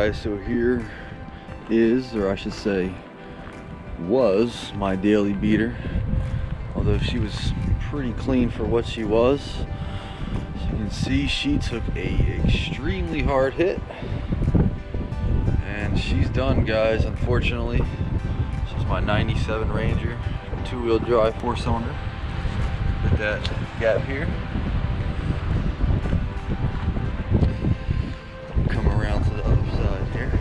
guys, so here is, or I should say was, my daily beater. Although she was pretty clean for what she was. As you can see, she took a extremely hard hit. And she's done, guys, unfortunately. This is my 97 Ranger, 2-wheel drive, 4-cylinder. With that gap here. Come around to the other side here.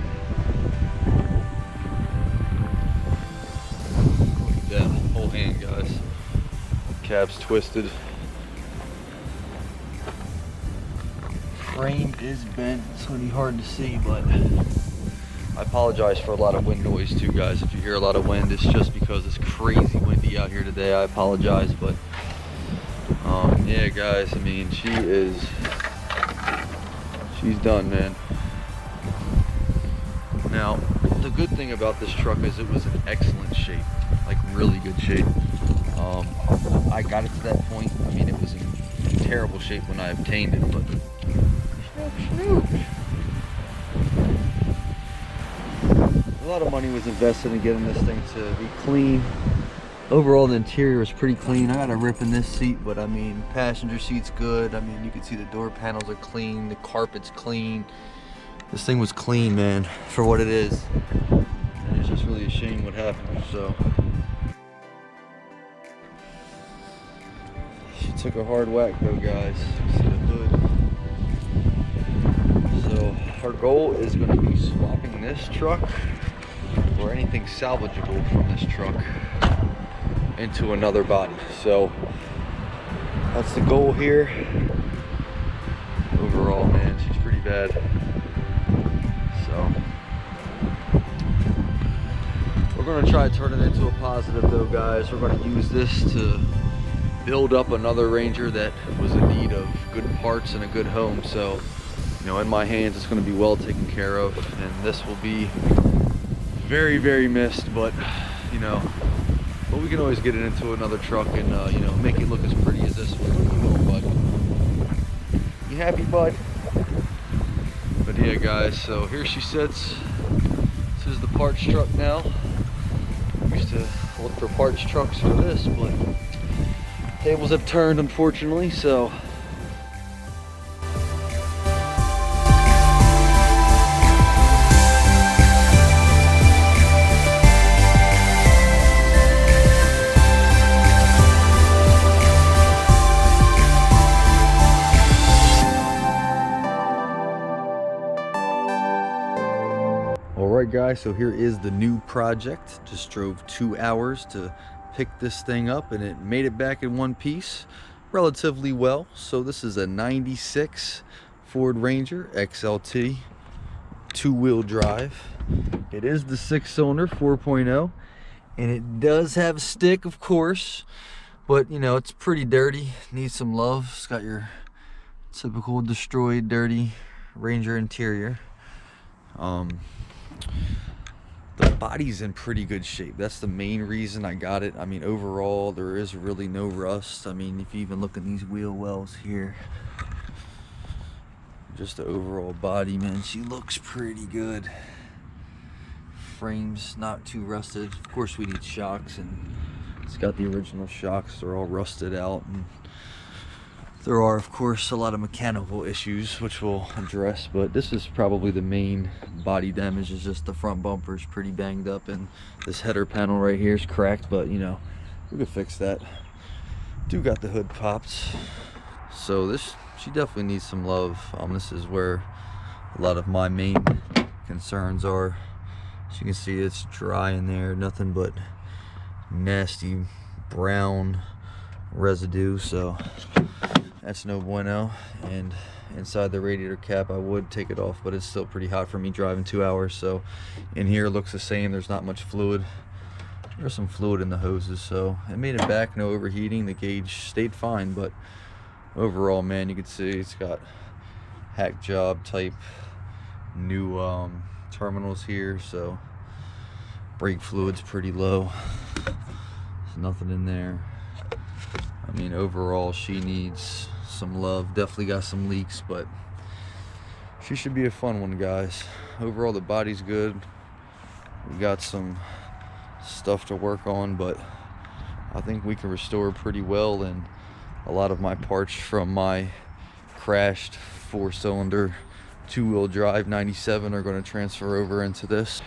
Look at that whole hand, guys. Cab's twisted. Frame is bent. It's gonna be hard to see, but I apologize for a lot of wind noise too, guys. If you hear a lot of wind, it's just because it's crazy windy out here today. I apologize, but yeah, guys, I mean, she's done, man. Now, the good thing about this truck is it was in excellent shape, like really good shape. I got it to that point. I mean, it was in terrible shape when I obtained it, but a lot of money was invested in getting this thing to be clean. Overall, the interior is pretty clean. I got a rip in this seat, but I mean, passenger seat's good. I mean, you can see the door panels are clean, the carpet's clean. This thing was clean, man, for what it is. And it's just really a shame what happened, so. She took a hard whack though, guys. You see the hood. So our goal is gonna be swapping this truck or anything salvageable from this truck into another body. So that's the goal here. Overall, man, she's pretty bad. So we're gonna try to turn it into a positive though, guys. We're gonna use this to build up another Ranger that was in need of good parts and a good home. So, you know, in my hands, it's gonna be well taken care of, and this will be very, very missed, but you know, but we can always get it into another truck and you know, make it look as pretty as this one. What are you doing, bud? You happy, bud? But yeah, guys, so here she sits. This is the parts truck now. We used to look for parts trucks for this, but tables have turned, unfortunately, so. Alright guys, so here is the new project. Just drove 2 hours to pick this thing up, and it made it back in one piece relatively well. So this is a 96 Ford Ranger XLT 2-wheel drive. It is the 6-cylinder 4.0, and it does have a stick, of course, but you know, it's pretty dirty, needs some love. It's got your typical destroyed, dirty Ranger interior. The body's in pretty good shape. That's the main reason I got it. I mean, overall, there is really no rust. I mean, if you even look at these wheel wells here, just the overall body, man, she looks pretty good. Frame's not too rusted. Of course, we need shocks, and it's got the original shocks. They're all rusted out, and there are, of course, a lot of mechanical issues, which we'll address, but this is probably the main body damage. Is just the front bumper is pretty banged up, and this header panel right here is cracked, but you know, we could fix that. Do got the hood popped, so this, she definitely needs some love. This is where a lot of my main concerns are. As you can see, it's dry in there, nothing but nasty brown residue, so that's no bueno. And inside the radiator cap, I would take it off, but it's still pretty hot for me driving 2 hours. So in here it looks the same. There's not much fluid. There's some fluid in the hoses, so it made it back, no overheating. The gauge stayed fine, but overall, man, you can see it's got hack job type new terminals here, so brake fluid's pretty low. There's nothing in there. I mean, overall, she needs some love. Definitely got some leaks, but she should be a fun one, guys. Overall, the body's good. We got some stuff to work on, but I think we can restore pretty well, and a lot of my parts from my crashed 4-cylinder 2-wheel drive 97 are going to transfer over into this.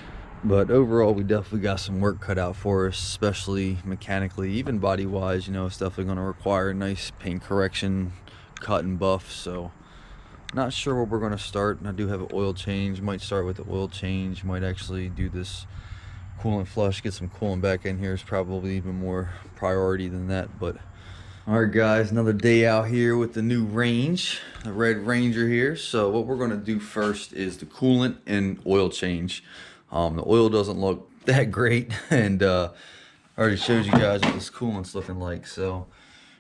But overall, we definitely got some work cut out for us, especially mechanically, even body wise. You know, it's definitely going to require a nice paint correction, cut and buff. So not sure where we're going to start. I do have an oil change. Might start with the oil change. Might actually do this coolant flush, get some coolant back in here is probably even more priority than that. But all right, guys, another day out here with the new Range, the Red Ranger here. So what we're going to do first is the coolant and oil change. The oil doesn't look that great, and I already showed you guys what this coolant's looking like. So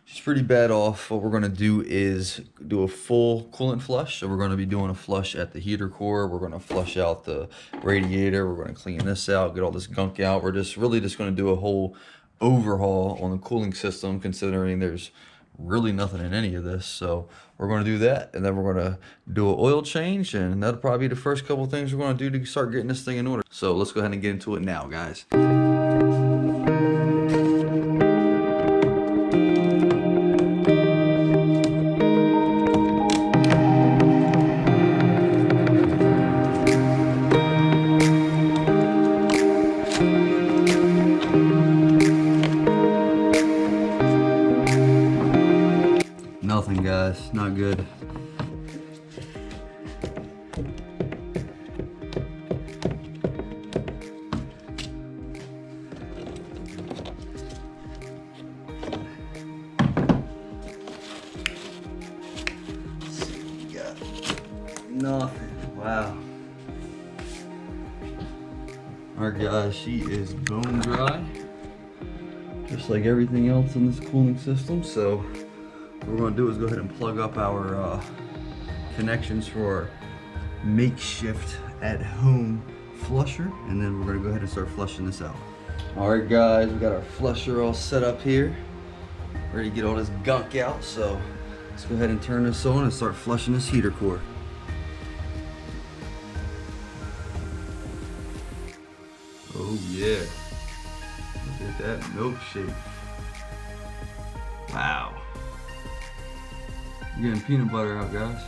it's pretty bad off. What we're going to do is do a full coolant flush. So we're going to be doing a flush at the heater core. We're going to flush out the radiator. We're going to clean this out, get all this gunk out. We're really just going to do a whole overhaul on the cooling system, considering there's really nothing in any of this. So we're going to do that, and then we're going to do an oil change, and that'll probably be the first couple things we're going to do to start getting this thing in order. So let's go ahead and get into it now, guys. Nothing, guys, not good. Nothing. Wow. Alright, guys, she is bone dry, just like everything else in this cooling system. So what we're going to do is go ahead and plug up our connections for our makeshift at-home flusher, and then we're going to go ahead and start flushing this out. Alright, guys, we got our flusher all set up here, ready to get all this gunk out. So let's go ahead and turn this on and start flushing this heater core. Oh yeah, look at that milkshake. Wow. We're getting peanut butter out, guys.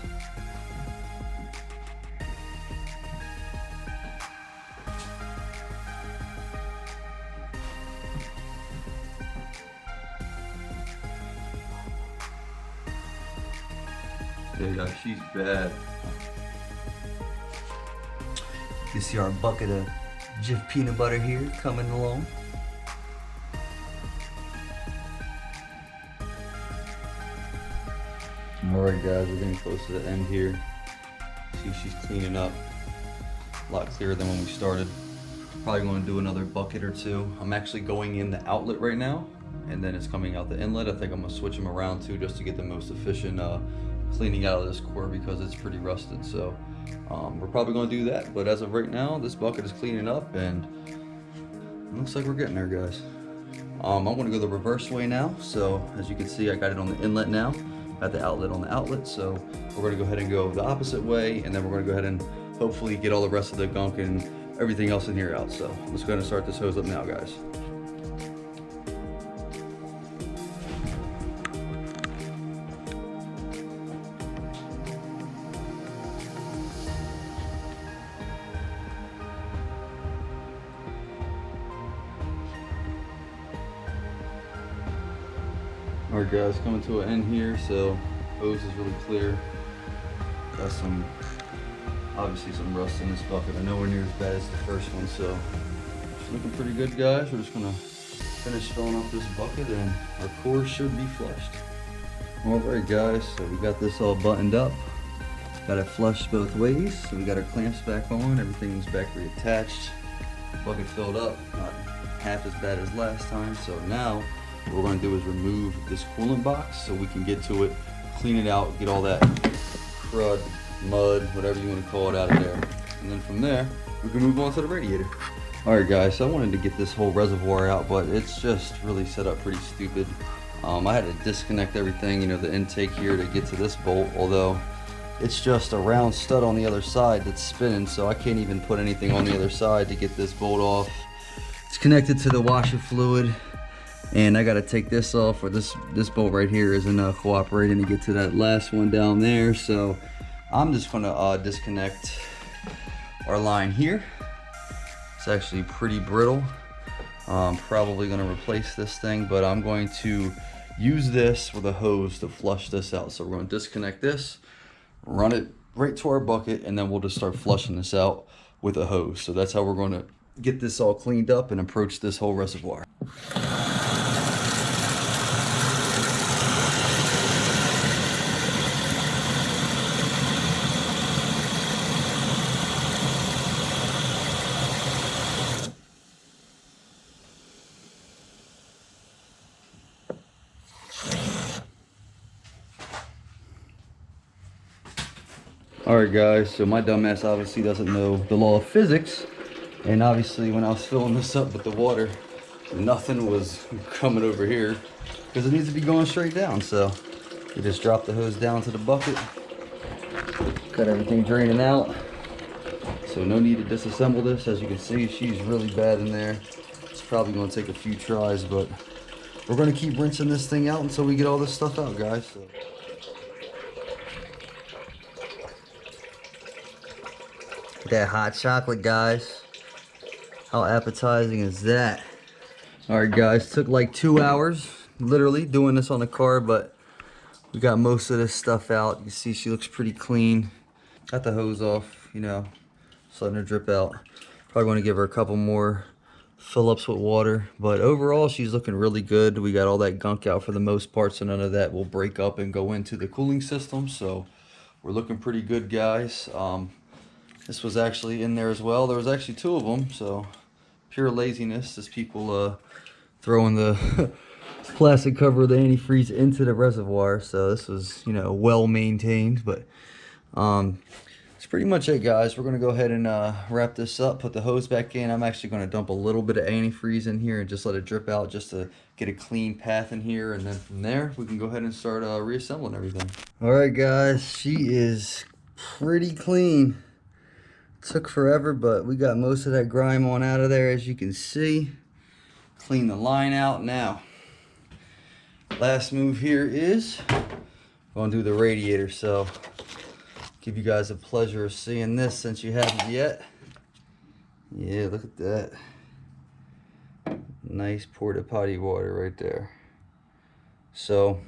Yeah, guys, she's bad. You see our bucket of Jif peanut butter here coming along. Alright, guys, we're getting close to the end here. See, she's cleaning up a lot clearer than when we started. Probably going to do another bucket or two. I'm actually going in the outlet right now, and then it's coming out the inlet. I think I'm going to switch them around too, just to get the most efficient cleaning out of this core, because it's pretty rusted. So we're probably going to do that, but as of right now, this bucket is cleaning up, and it looks like we're getting there, guys. I'm going to go the reverse way now. So as you can see, I got it on the inlet now, got the outlet on the outlet. So we're going to go ahead and go the opposite way, and then we're going to go ahead and hopefully get all the rest of the gunk and everything else in here out. So let's go ahead and start this hose up now, guys. Alright, guys, coming to an end here, so hose is really clear. Got obviously some rust in this bucket, but nowhere near as bad as the first one, so it's looking pretty good, guys. We're just gonna finish filling up this bucket, and our core should be flushed. Alright, guys, so we got this all buttoned up. Got it flushed both ways, so we got our clamps back on, everything's back reattached. Bucket filled up, not half as bad as last time. So now what we're going to do is remove this coolant box so we can get to it, clean it out, get all that crud, mud, whatever you want to call it, out of there. And then from there, we can move on to the radiator. Alright, guys, so I wanted to get this whole reservoir out, but it's just really set up pretty stupid. I had to disconnect everything, you know, the intake here to get to this bolt, although It's just a round stud on the other side that's spinning, so I can't even put anything on the other side to get this bolt off. It's connected to the washer fluid, and I gotta take this off, or this bolt right here isn't cooperating to get to that last one down there. So I'm just gonna disconnect our line here. It's actually pretty brittle. I'm probably gonna replace this thing, but I'm going to use this with a hose to flush this out. So we're gonna disconnect this, run it right to our bucket, and then we'll just start flushing this out with a hose. So that's how we're gonna get this all cleaned up and approach this whole reservoir. Alright guys, so my dumbass obviously doesn't know the law of physics, and obviously when I was filling this up with the water, nothing was coming over here because it needs to be going straight down. So we just drop the hose down to the bucket, got everything draining out, so no need to disassemble this. As you can see, she's really bad in there. It's probably going to take a few tries, but we're going to keep rinsing this thing out until we get all this stuff out, guys. So. That hot chocolate, guys. How appetizing is that? All right, guys, took like 2 hours, literally, doing this on the car, but we got most of this stuff out. You can see she looks pretty clean. Got the hose off, you know, just letting her drip out. Probably want to give her a couple more fill-ups with water, but overall, she's looking really good. We got all that gunk out for the most part, so none of that will break up and go into the cooling system. So we're looking pretty good, guys. This was actually in there as well. There was actually 2 of them, so pure laziness. Just people throwing the plastic cover of the antifreeze into the reservoir. So this was, you know, well maintained. But that's pretty much it, guys. We're gonna go ahead and wrap this up, put the hose back in. I'm actually gonna dump a little bit of antifreeze in here and just let it drip out, just to get a clean path in here. And then from there, we can go ahead and start reassembling everything. All right, guys, she is pretty clean. Took forever, but we got most of that grime on out of there, as you can see. Clean the line out now. Last move here is going to do the radiator. So give you guys the pleasure of seeing this since you haven't yet. Yeah, look at that. Nice porta potty water right there. So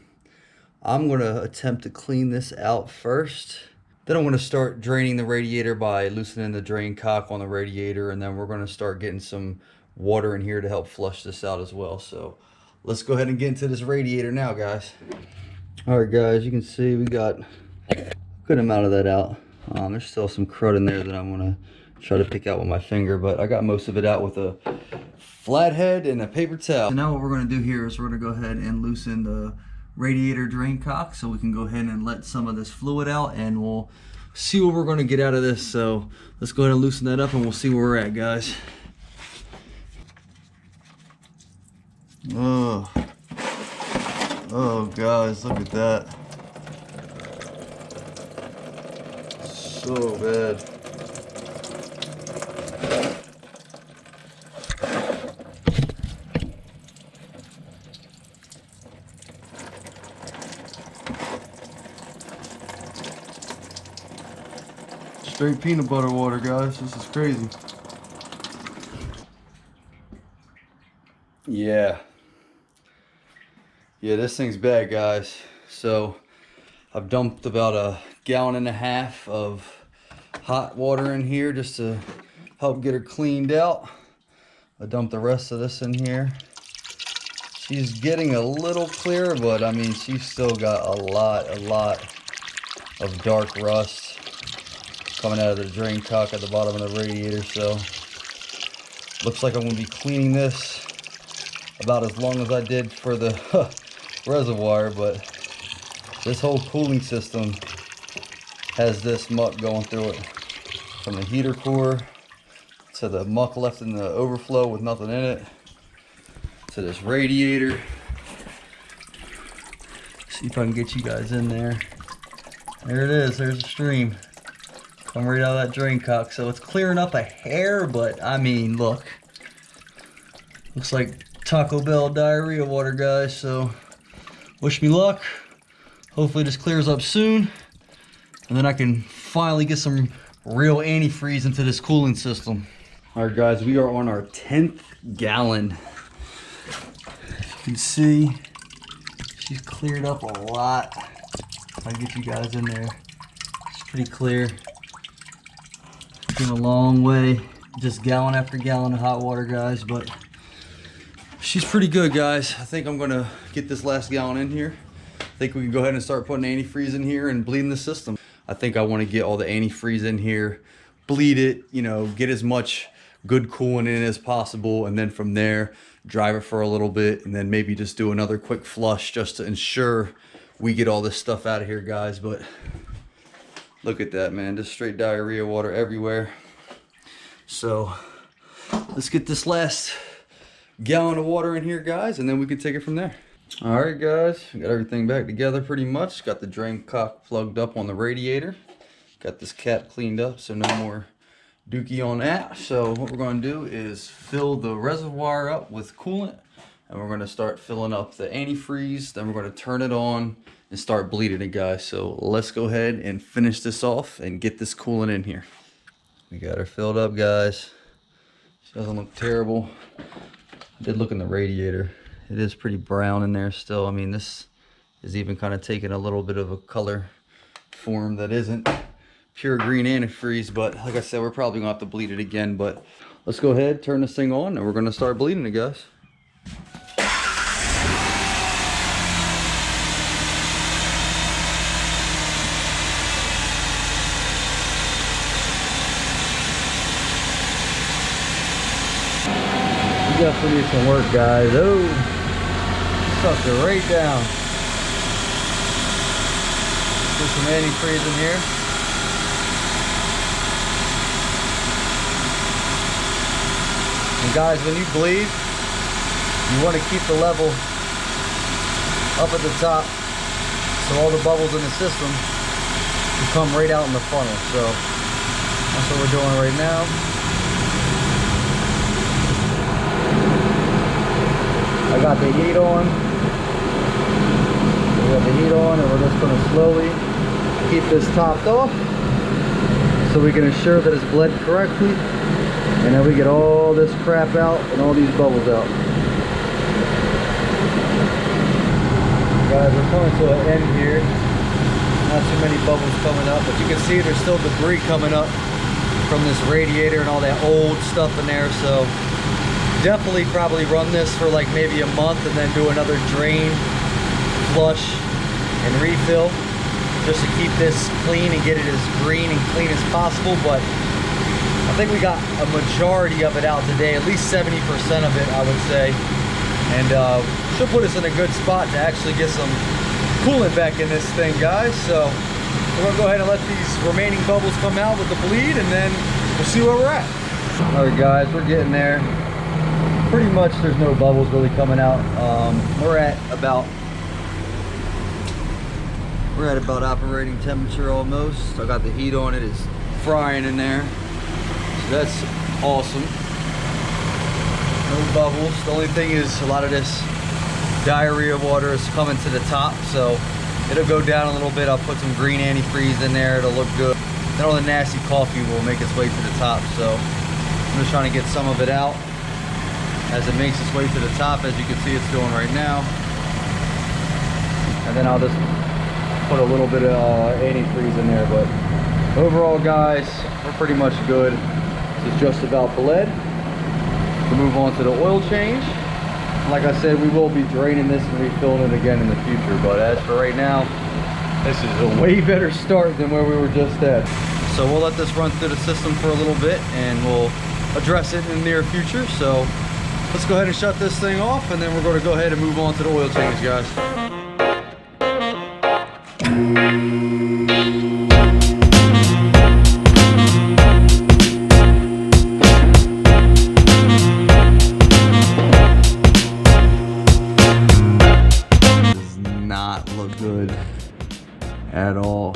I'm going to attempt to clean this out first. Then I'm going to start draining the radiator by loosening the drain cock on the radiator, and then we're going to start getting some water in here to help flush this out as well. So let's go ahead and get into this radiator now, guys. All right, guys, you can see we got a good amount of that out. There's still some crud in there that I'm going to try to pick out with my finger, but I got most of it out with a flathead and a paper towel. So now what we're going to do here is we're going to go ahead and loosen the radiator drain cock so we can go ahead and let some of this fluid out, and we'll see what we're going to get out of this. So let's go ahead and loosen that up and we'll see where we're at, guys. Oh guys, look at that. So bad. Straight peanut butter water, guys. This is crazy. Yeah, this thing's bad, guys. So I've dumped about 1.5 gallons of hot water in here just to help get her cleaned out. I dumped the rest of this in here. She's getting a little clearer, but I mean, she's still got a lot of dark rust coming out of the drain cock at the bottom of the radiator. So looks like I'm going to be cleaning this about as long as I did for the reservoir, but this whole cooling system has this muck going through it, from the heater core to the muck left in the overflow with nothing in it, to this radiator. See if I can get you guys in there. There it is, there's a stream. Come right out of that drain cock. So it's clearing up a hair, but I mean, look. Looks like Taco Bell diarrhea water, guys. So wish me luck. Hopefully this clears up soon. And then I can finally get some real antifreeze into this cooling system. All right, guys, we are on our 10th gallon. As you can see, she's cleared up a lot. I'll get you guys in there. It's pretty clear. Came a long way. Just gallon after gallon of hot water, guys, but she's pretty good, guys. I think I'm gonna get this last gallon in here. I think we can go ahead and start putting antifreeze in here and bleeding the system. I think I want to get all the antifreeze in here, bleed it, you know, get as much good coolant in as possible, and then from there, drive it for a little bit, and then maybe just do another quick flush just to ensure we get all this stuff out of here, guys. But look at that, man, just straight diarrhea water everywhere. So let's get this last gallon of water in here, guys, and then we can take it from there. All right, guys, we got everything back together pretty much. Got the drain cock plugged up on the radiator. Got this cap cleaned up, so no more dookie on that. So what we're going to do is fill the reservoir up with coolant, and we're going to start filling up the antifreeze. Then we're going to turn it on and start bleeding it, guys. So let's go ahead and finish this off and get this coolant in here. We got her filled up, guys. She doesn't look terrible. I did look in the radiator. It is pretty brown in there still. I mean, this is even kind of taking a little bit of a color form that isn't pure green antifreeze, but like I said, we're probably gonna have to bleed it again. But let's go ahead, turn this thing on, and we're gonna start bleeding it, guys. We definitely need some work, guys. Oh, sucked it right down. Put some antifreeze in here. And guys, when you bleed, you want to keep the level up at the top so all the bubbles in the system will come right out in the funnel. So that's what we're doing right now. I got the heat on. We have the heat on, and we're just going to slowly keep this topped off so we can ensure that it's bled correctly, and then we get all this crap out and all these bubbles out. Guys, we're coming to an end here. Not too many bubbles coming up, but you can see there's still debris coming up from this radiator and all that old stuff in there. So definitely probably run this for like maybe a month and then do another drain, flush, and refill just to keep this clean and get it as green and clean as possible. But I think we got a majority of it out today, at least 70% of it, I would say. And should put us in a good spot to actually get some coolant back in this thing, guys. So we're gonna go ahead and let these remaining bubbles come out with the bleed, and then we'll see where we're at. All right, guys, we're getting there. Pretty much there's no bubbles really coming out. We're at about operating temperature almost. I got the heat on, it is frying in there. So that's awesome. No bubbles. The only thing is a lot of this diarrhea water is coming to the top, so it'll go down a little bit. I'll put some green antifreeze in there, it'll look good. Then all the nasty coffee will make its way to the top. So I'm just trying to get some of it out as it makes its way to the top, as you can see it's doing right now. And then I'll just put a little bit of antifreeze in there. But overall, guys, we're pretty much good. This is just about bled. To move on to the oil change. Like I said, we will be draining this and refilling it again in the future. But as for right now, this is a way better start than where we were just at. So we'll let this run through the system for a little bit, and we'll address it in the near future. So let's go ahead and shut this thing off, and then we're going to go ahead and move on to the oil change, guys. Does not look good at all.